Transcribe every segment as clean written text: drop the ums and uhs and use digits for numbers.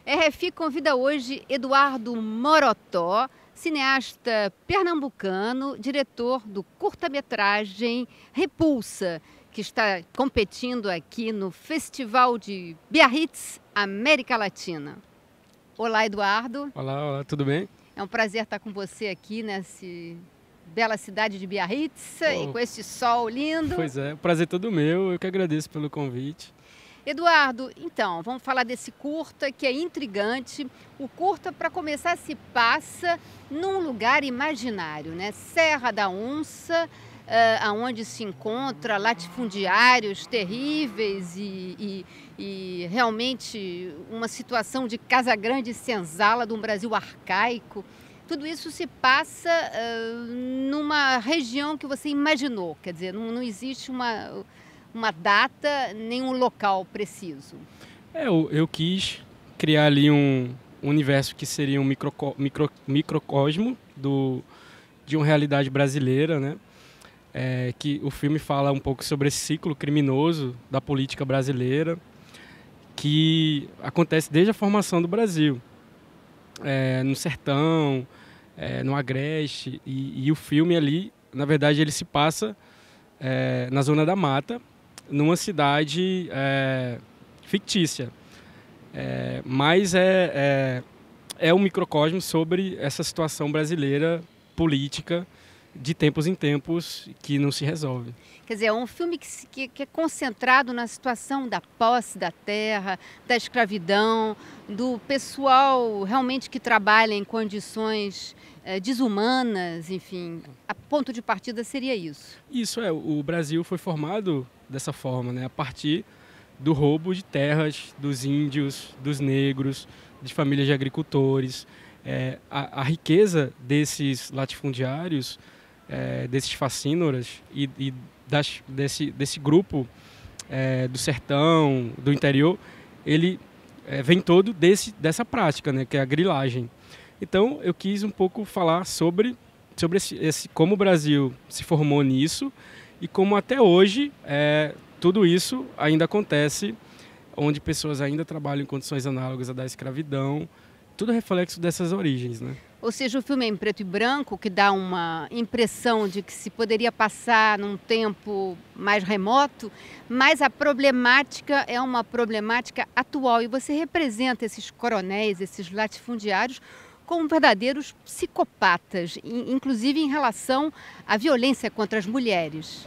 RFI convida hoje Eduardo Morotó, cineasta pernambucano, diretor do curta-metragem Repulsa, que está competindo aqui no Festival de Biarritz, América Latina. Olá, Eduardo. Olá, tudo bem? É um prazer estar com você aqui nessa bela cidade de Biarritz e com esse sol lindo. Pois é, o prazer é todo meu, eu que agradeço pelo convite. Eduardo, então, vamos falar desse curta que é intrigante. O curta, para começar, se passa num lugar imaginário, né? Serra da Onça, onde se encontra latifundiários terríveis e realmente uma situação de Casa Grande e Senzala de um Brasil arcaico. Tudo isso se passa numa região que você imaginou, quer dizer, não existe uma data, nem um local preciso. Eu quis criar ali um universo que seria um microcosmo de uma realidade brasileira, né? Que o filme fala um pouco sobre esse ciclo criminoso da política brasileira que acontece desde a formação do Brasil, no sertão, no agreste, e o filme ali, na verdade, ele se passa na Zona da Mata, numa cidade fictícia, mas é um microcosmo sobre essa situação brasileira política de tempos em tempos que não se resolve. Quer dizer, é um filme que é concentrado na situação da posse da terra, da escravidão, do pessoal realmente que trabalha em condições desumanas, enfim. A ponto de partida seria isso. Isso o Brasil foi formado dessa forma, né? A partir do roubo de terras dos índios, dos negros, de famílias de agricultores. A riqueza desses latifundiários, desses facínoras e desse grupo do sertão, do interior, ele vem todo dessa prática, né? Que é a grilagem. Então eu quis um pouco falar sobre como o Brasil se formou nisso e como até hoje tudo isso ainda acontece, onde pessoas ainda trabalham em condições análogas à da escravidão, tudo reflexo dessas origens, né? Ou seja, o filme é em preto e branco, que dá uma impressão de que se poderia passar num tempo mais remoto, mas a problemática é uma problemática atual e você representa esses coronéis, esses latifundiários, como verdadeiros psicopatas, inclusive em relação à violência contra as mulheres.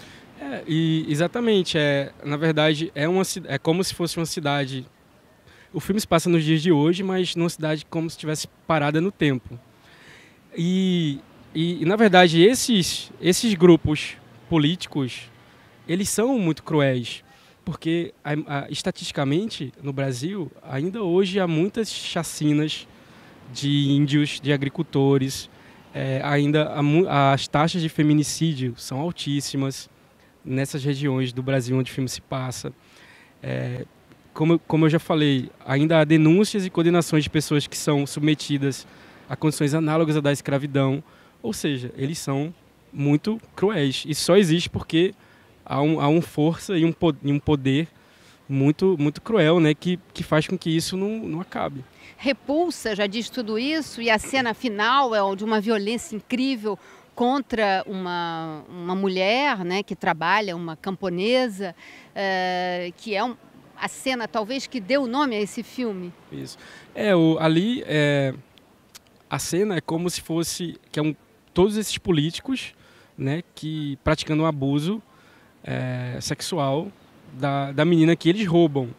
Exatamente. Na verdade, é como se fosse uma cidade. O filme se passa nos dias de hoje, mas numa cidade como se estivesse parada no tempo. E na verdade, esses grupos políticos, eles são muito cruéis, porque estatisticamente, no Brasil, ainda hoje há muitas chacinas de índios, de agricultores, ainda as taxas de feminicídio são altíssimas nessas regiões do Brasil onde o filme se passa. Como eu já falei, ainda há denúncias e condenações de pessoas que são submetidas a condições análogas à da escravidão, ou seja, eles são muito cruéis. E só existe porque há uma força e um poder muito, muito cruel, né, que faz com que isso não acabe. Repulsa já diz tudo isso, e a cena final é de uma violência incrível contra uma mulher, né, que trabalha, uma camponesa, que é a cena talvez que deu o nome a esse filme. Isso. A cena é como se fosse todos esses políticos, né, que praticando um abuso sexual da menina que eles roubam.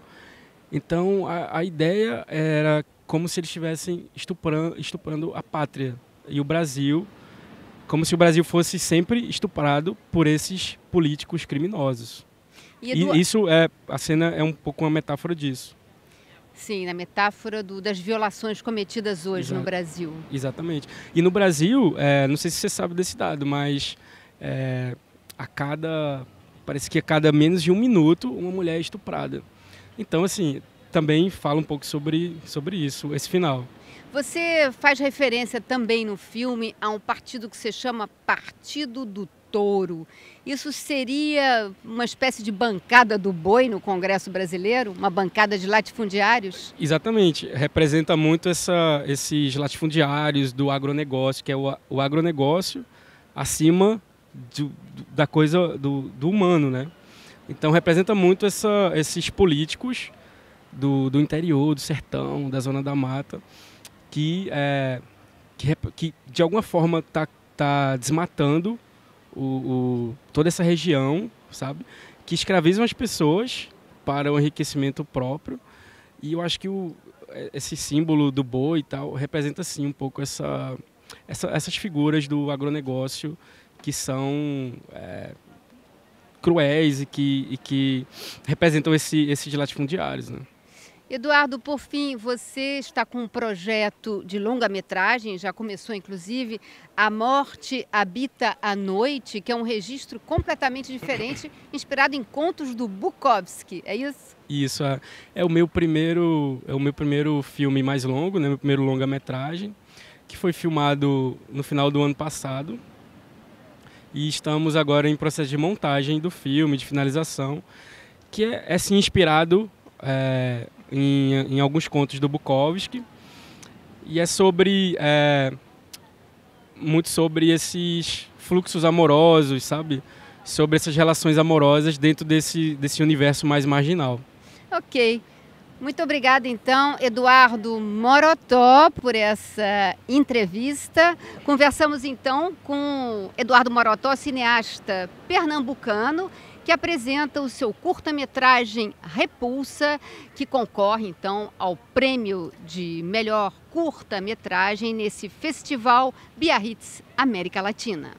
Então a ideia era como se eles estivessem estuprando a pátria e o Brasil, como se o Brasil fosse sempre estuprado por esses políticos criminosos. A cena é um pouco uma metáfora disso. Sim, na metáfora das violações cometidas hoje no Brasil. Exatamente. E no Brasil, não sei se você sabe desse dado, mas parece que a cada menos de um minuto uma mulher é estuprada. Então, assim, também fala um pouco sobre isso, esse final. Você faz referência também no filme a um partido que se chama Partido do touro. Isso seria uma espécie de bancada do boi no Congresso Brasileiro? Uma bancada de latifundiários? Exatamente. Representa muito esses latifundiários do agronegócio, que é o agronegócio acima da coisa do humano, né? Então representa muito esses políticos do interior, do sertão, da zona da mata, que de alguma forma tá desmatando toda essa região, sabe? Que escravizam as pessoas para o enriquecimento próprio. E eu acho que esse símbolo do boi e tal representa sim um pouco essas figuras do agronegócio que são cruéis e que representam esses latifundiários, né? Eduardo, por fim, você está com um projeto de longa-metragem, já começou inclusive, A Morte Habita a Noite, que é um registro completamente diferente, inspirado em contos do Bukowski, é isso? Isso, é o meu primeiro filme mais longo, né, meu primeiro longa-metragem, que foi filmado no final do ano passado. E estamos agora em processo de montagem do filme, de finalização, que é sim inspirado em alguns contos do Bukowski, e é muito sobre esses fluxos amorosos, sabe? Sobre essas relações amorosas dentro desse universo mais marginal. Ok. Muito obrigada, então, Eduardo Morotó, por essa entrevista. Conversamos, então, com Eduardo Morotó, cineasta pernambucano, que apresenta o seu curta-metragem Repulsa, que concorre, então, ao prêmio de melhor curta-metragem nesse Festival Biarritz América Latina.